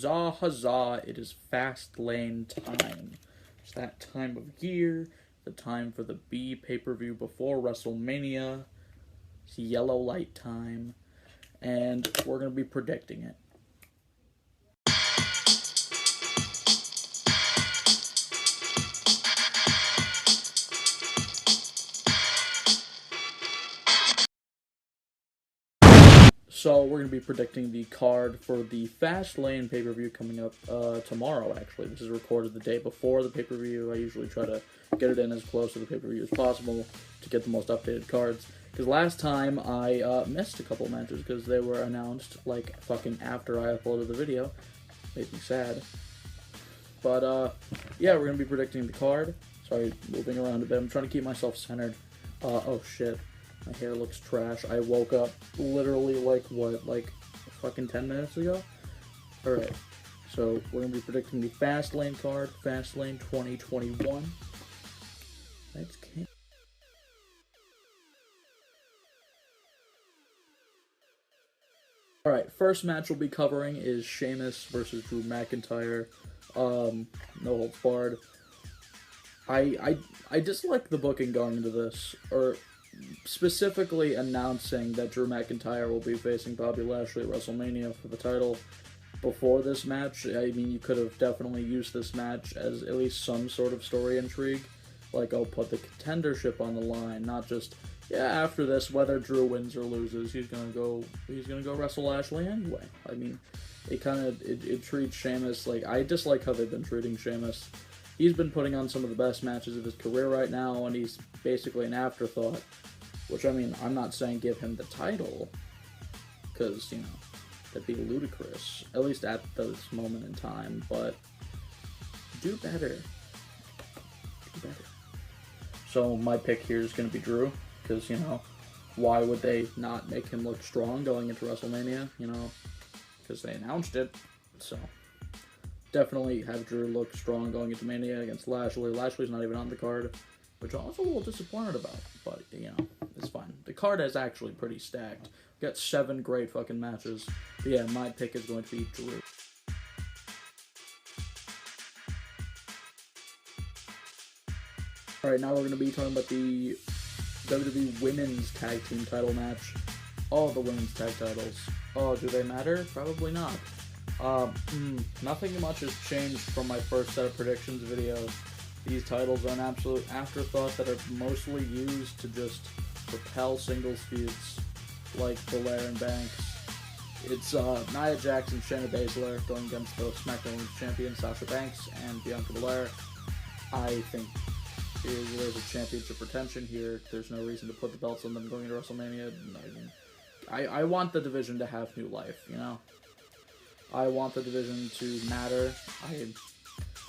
huzzah, huzzah, it is Fastlane time. It's that time of year, the time for the B pay-per-view before WrestleMania. It's yellow light time, and we're going to be predicting it. So we're going to be predicting the card for the Fastlane pay-per-view coming up tomorrow, actually. This is recorded the day before the pay-per-view. I usually try to get it in as close to the pay-per-view as possible to get the most updated cards. Because last time I missed a couple matches because they were announced like fucking after I uploaded the video. Made me sad. But yeah, we're going to be predicting the card. Sorry, moving around a bit. I'm trying to keep myself centered. Oh shit. My hair looks trash. I woke up literally like fucking 10 minutes ago? Alright, so we're going to be predicting the Fastlane card, Fastlane 2021. Let's get... Alright, first match we'll be covering is Sheamus versus Drew McIntyre. No holds barred. I dislike the booking going into this, or specifically announcing that Drew McIntyre will be facing Bobby Lashley at WrestleMania for the title before this match. I mean, you could have definitely used this match as at least some sort of story intrigue. Like, oh, put the contendership on the line, not just, yeah, after this, whether Drew wins or loses, he's gonna go wrestle Lashley anyway. I mean, it treats Sheamus like, I dislike how they've been treating Sheamus. He's been putting on some of the best matches of his career right now, and he's basically an afterthought. Which, I mean, I'm not saying give him the title, because, you know, that'd be ludicrous, at least at this moment in time, but do better. Do better. So my pick here is going to be Drew, because, you know, why would they not make him look strong going into WrestleMania, you know, because they announced it, so... Definitely have Drew look strong going into Mania against Lashley. Lashley's not even on the card, which I was a little disappointed about, but, you know, it's fine. The card is actually pretty stacked. We've got 7 great fucking matches. But yeah, my pick is going to be Drew. Alright, now we're going to be talking about the WWE Women's Tag Team title match. All the women's tag titles. Oh, do they matter? Probably not. Nothing much has changed from my first set of predictions videos. These titles are an absolute afterthought that are mostly used to just propel singles feuds like Belair and Banks. It's Nia Jax and Shayna Baszler going against the SmackDown Women's Champion Sasha Banks and Bianca Belair. I think there's a championship retention here. There's no reason to put the belts on them going into WrestleMania. I want the division to have new life, you know? I want the division to matter.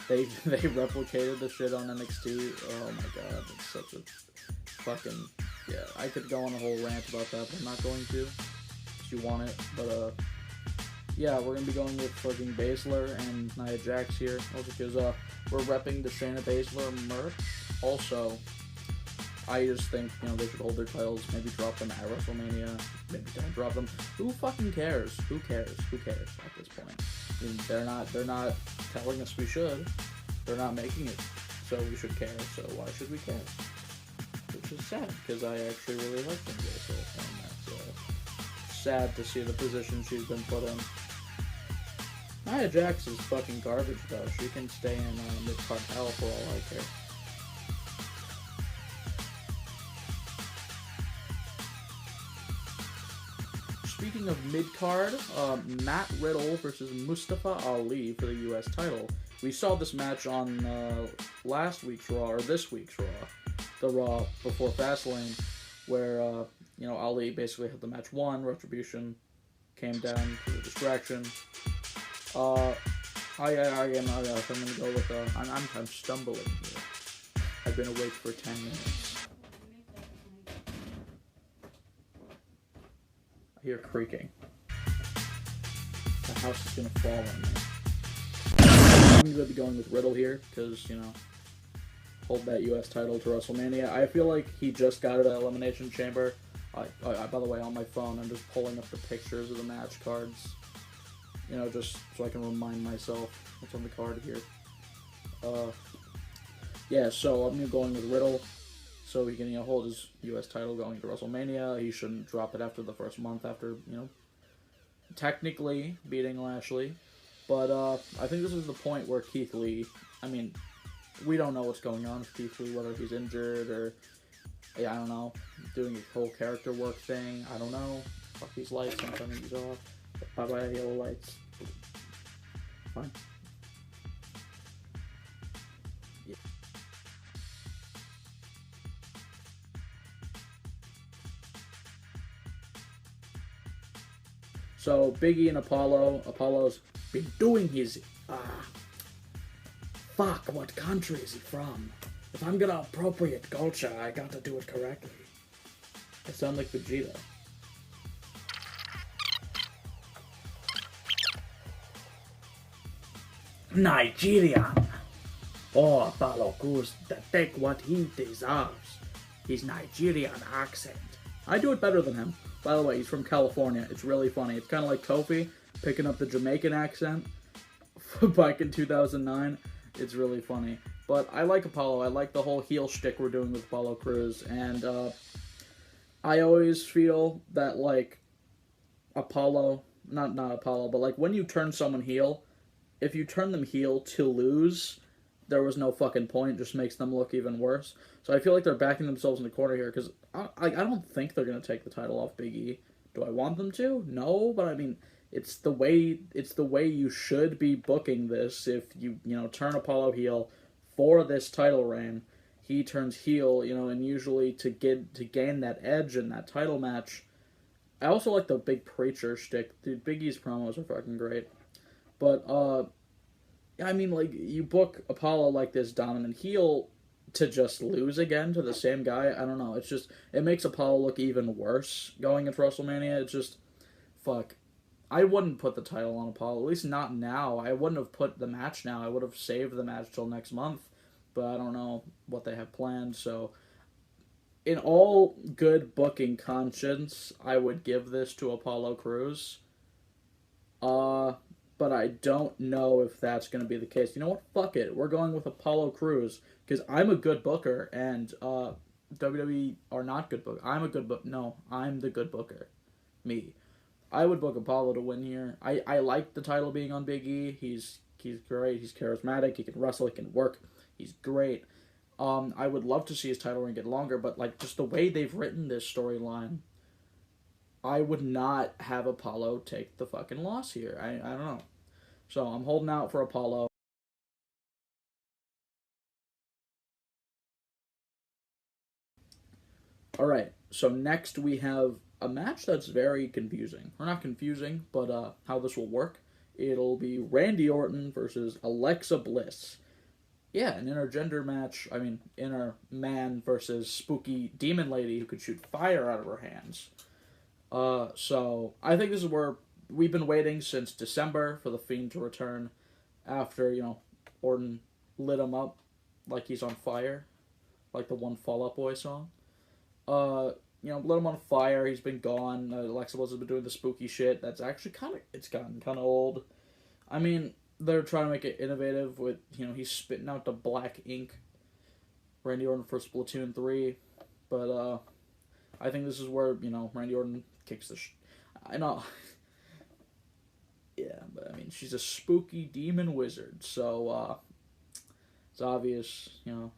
They replicated the shit on NXT. Oh my god, it's such a fucking... Yeah, I could go on a whole rant about that, but I'm not going to. If you want it, but yeah, we're gonna be going with fucking Baszler and Nia Jax here, also because we're repping the Shayna Baszler merch. Also, I just think, you know, they should hold their titles, maybe drop them at WrestleMania, maybe don't drop them. Who fucking cares? Who cares? Who cares at this point? I mean, they're not telling us we should. They're not making it, so we should care, so why should we care? Which is sad, because I actually really like Shayna Baszler, and that's sad to see the position she's been put in. Nia Jax is fucking garbage, though. She can stay in mid-card hell for all I care. Speaking of mid-card, Matt Riddle versus Mustafa Ali for the U.S. title. We saw this match on last week's Raw, or this week's Raw, the Raw before Fastlane, where, you know, Ali basically had the match won, Retribution came down to the distraction. I'm gonna go with, I'm stumbling here. I've been awake for 10 minutes. I hear creaking. The house is gonna fall on me. I'm gonna be going with Riddle here, because, you know, hold that US title to WrestleMania. I feel like he just got it at Elimination Chamber. By the way, on my phone, I'm just pulling up the pictures of the match cards. You know, just so I can remind myself what's on the card here. Yeah, so I'm going with Riddle. So he can, you know, hold his U.S. title going to WrestleMania. He shouldn't drop it after the first month after, you know, technically beating Lashley. But I think this is the point where Keith Lee, I mean, we don't know what's going on with Keith Lee, whether he's injured or, yeah, I don't know, doing a whole character work thing. I don't know. Fuck these lights, I'm turning these off. Bye-bye, yellow lights. Fine. Yeah. So, Biggie and Apollo. Apollo's been doing his, fuck, what country is he from? If I'm gonna appropriate culture, I gotta do it correctly. I sound like Vegeta. Nigerian. Oh, Apollo Cruz, to take what he deserves. His Nigerian accent. I do it better than him. By the way, he's from California. It's really funny. It's kind of like Kofi picking up the Jamaican accent back in 2009. It's really funny. But I like Apollo. I like the whole heel shtick we're doing with Apollo Crews. And I always feel that, like, Apollo, not Apollo, but, like, when you turn someone heel, if you turn them heel to lose, there was no fucking point. It just makes them look even worse. So I feel like they're backing themselves in the corner here because I don't think they're gonna take the title off Big E. Do I want them to? No, but I mean it's the way you should be booking this. If you turn Apollo heel for this title reign, he turns heel, and usually to gain that edge in that title match. I also like the big preacher shtick. Dude, Big E's promos are fucking great. But I mean, like, you book Apollo like this dominant heel to just lose again to the same guy. I don't know. It's just, it makes Apollo look even worse going into WrestleMania. It's just, fuck. I wouldn't put the title on Apollo, at least not now. I wouldn't have put the match now. I would have saved the match till next month. But I don't know what they have planned. So, in all good booking conscience, I would give this to Apollo Crews. But I don't know if that's going to be the case. You know what? Fuck it. We're going with Apollo Crews because I'm a good booker and WWE are not good booker. I'm a good book. No, I'm the good booker. Me. I would book Apollo to win here. I like the title being on Big E. He's great. He's charismatic. He can wrestle. He can work. He's great. I would love to see his title reign get longer, but like just the way they've written this storyline, I would not have Apollo take the fucking loss here. I don't know. So I'm holding out for Apollo. Alright, so next we have a match that's very confusing. Or not confusing, but how this will work. It'll be Randy Orton versus Alexa Bliss. Yeah, an intergender match. I mean, inner man versus spooky demon lady who could shoot fire out of her hands. So I think this is where we've been waiting since December for the Fiend to return after, Orton lit him up like he's on fire, like the one Fall Out Boy song. Lit him on fire. He's been gone. Alexa Bliss has been doing the spooky shit. That's actually it's gotten kind of old. I mean, they're trying to make it innovative with, he's spitting out the black ink. Randy Orton for Splatoon 3. But, I think this is where, Randy Orton kicks the I know. Yeah, but I mean, she's a spooky demon wizard, so, it's obvious, she'll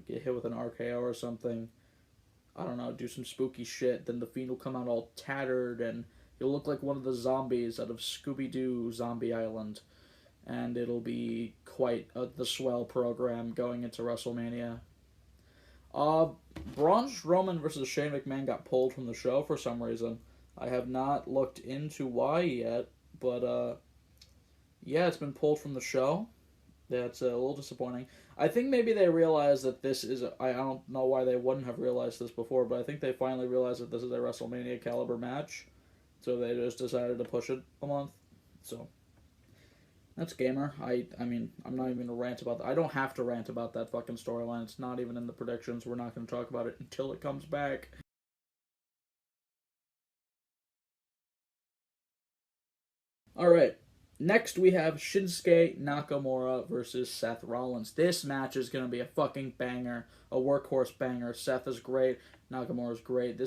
get hit with an RKO or something. I don't know, do some spooky shit, then the Fiend will come out all tattered, and he'll look like one of the zombies out of Scooby-Doo Zombie Island. And it'll be quite the swell program going into WrestleMania. Braun Strowman versus Shane McMahon got pulled from the show for some reason. I have not looked into why yet, but yeah, it's been pulled from the show. That's a little disappointing. I think maybe they realized that this is I don't know why they wouldn't have realized this before, but I think they finally realized that this is a WrestleMania caliber match. So they just decided to push it a month. So that's gamer. I mean, I'm not even going to rant about that. I don't have to rant about that fucking storyline. It's not even in the predictions. We're not going to talk about it until it comes back. Alright. Next, we have Shinsuke Nakamura versus Seth Rollins. This match is going to be a fucking banger, a workhorse banger. Seth is great, Nakamura is great.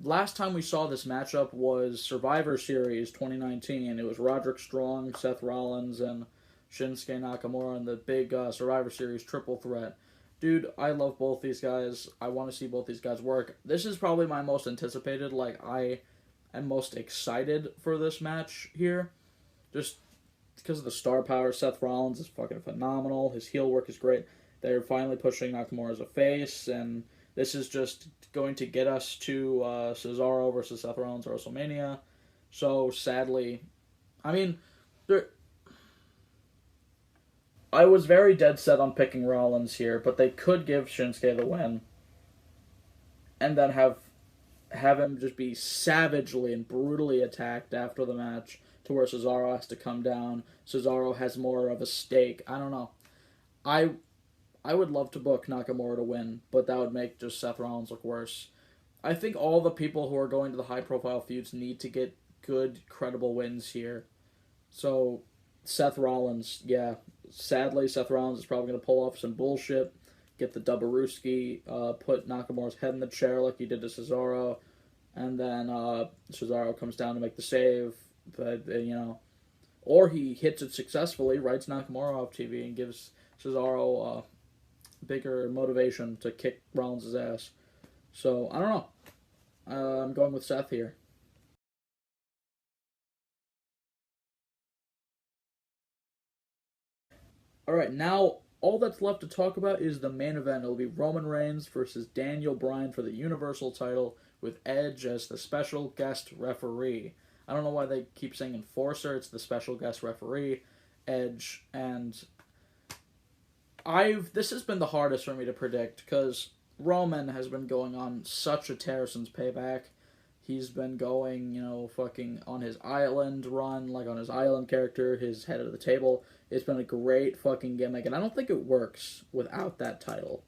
Last time we saw this matchup was Survivor Series 2019. It was Roderick Strong, Seth Rollins, and Shinsuke Nakamura in the big Survivor Series triple threat. Dude, I love both these guys. I want to see both these guys work. This is probably my most anticipated. I am most excited for this match here. Just because of the star power. Seth Rollins is fucking phenomenal. His heel work is great. They're finally pushing Nakamura as a face, and this is just going to get us to Cesaro versus Seth Rollins at WrestleMania. So, sadly, I was very dead set on picking Rollins here, but they could give Shinsuke the win, and then have him just be savagely and brutally attacked after the match, to where Cesaro has to come down. Cesaro has more of a stake. I don't know. I would love to book Nakamura to win, but that would make just Seth Rollins look worse. I think all the people who are going to the high-profile feuds need to get good, credible wins here. So, Seth Rollins, yeah. Sadly, Seth Rollins is probably going to pull off some bullshit, get the Dubberooski, put Nakamura's head in the chair like he did to Cesaro, and then Cesaro comes down to make the save. But, or he hits it successfully, writes Nakamura off TV, and gives Cesaro bigger motivation to kick Rollins' ass. So, I don't know. I'm going with Seth here. Alright, now all that's left to talk about is the main event. It'll be Roman Reigns versus Daniel Bryan for the Universal title, with Edge as the special guest referee. I don't know why they keep saying enforcer. It's the special guest referee, Edge, and this has been the hardest for me to predict, because Roman has been going on such a tear since Payback. He's been going, fucking on his island run, like on his island character, his head of the table. It's been a great fucking gimmick, and I don't think it works without that title.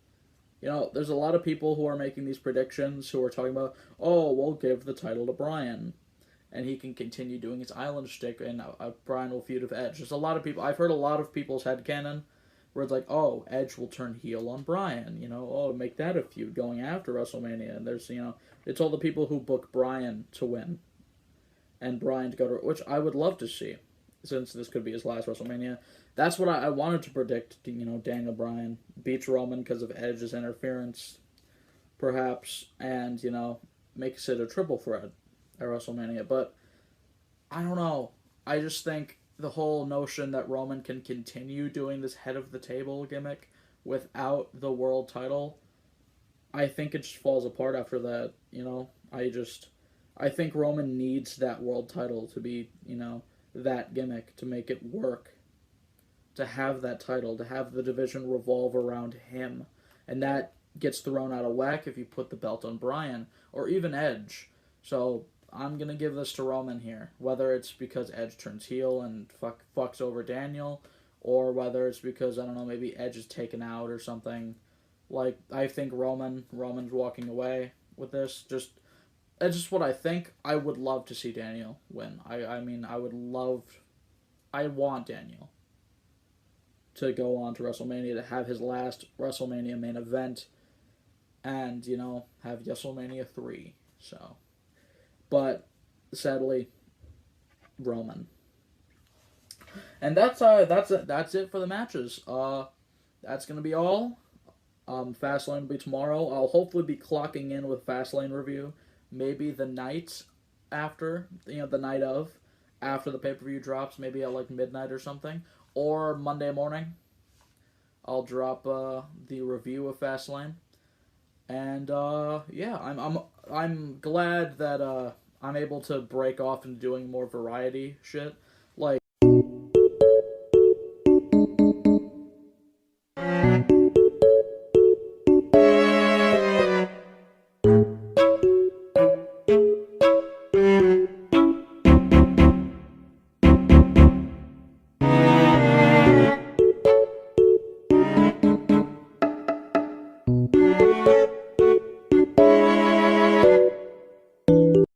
There's a lot of people who are making these predictions who are talking about, oh, we'll give the title to Bryan, and he can continue doing his island shtick, and Bryan will feud with Edge. There's a lot of people, I've heard a lot of people's headcanon where it's like, oh, Edge will turn heel on Bryan, make that a feud going after WrestleMania, and there's, it's all the people who book Bryan to win, and Bryan to go to, which I would love to see, since this could be his last WrestleMania. That's what I wanted to predict, Daniel Bryan beats Roman because of Edge's interference, perhaps, and, makes it a triple threat at WrestleMania, but I don't know. I just think the whole notion that Roman can continue doing this head of the table gimmick without the world title, I think it just falls apart after that, I think Roman needs that world title to be, that gimmick, to make it work, to have that title, to have the division revolve around him, and that gets thrown out of whack if you put the belt on Bryan, or even Edge. So I'm going to give this to Roman here, whether it's because Edge turns heel and fucks over Daniel, or whether it's because, I don't know, maybe Edge is taken out or something. I think Roman's walking away with this. That's just what I think. I would love to see Daniel win. I want Daniel to go on to WrestleMania, to have his last WrestleMania main event, and, have WrestleMania 3, so... But, sadly, Roman. And that's it for the matches. That's going to be all. Fastlane will be tomorrow. I'll hopefully be clocking in with Fastlane review. Maybe the night after, the night of, after the pay-per-view drops, maybe at midnight or something. Or Monday morning. I'll drop the review of Fastlane. And I'm glad that I'm able to break off into doing more variety shit.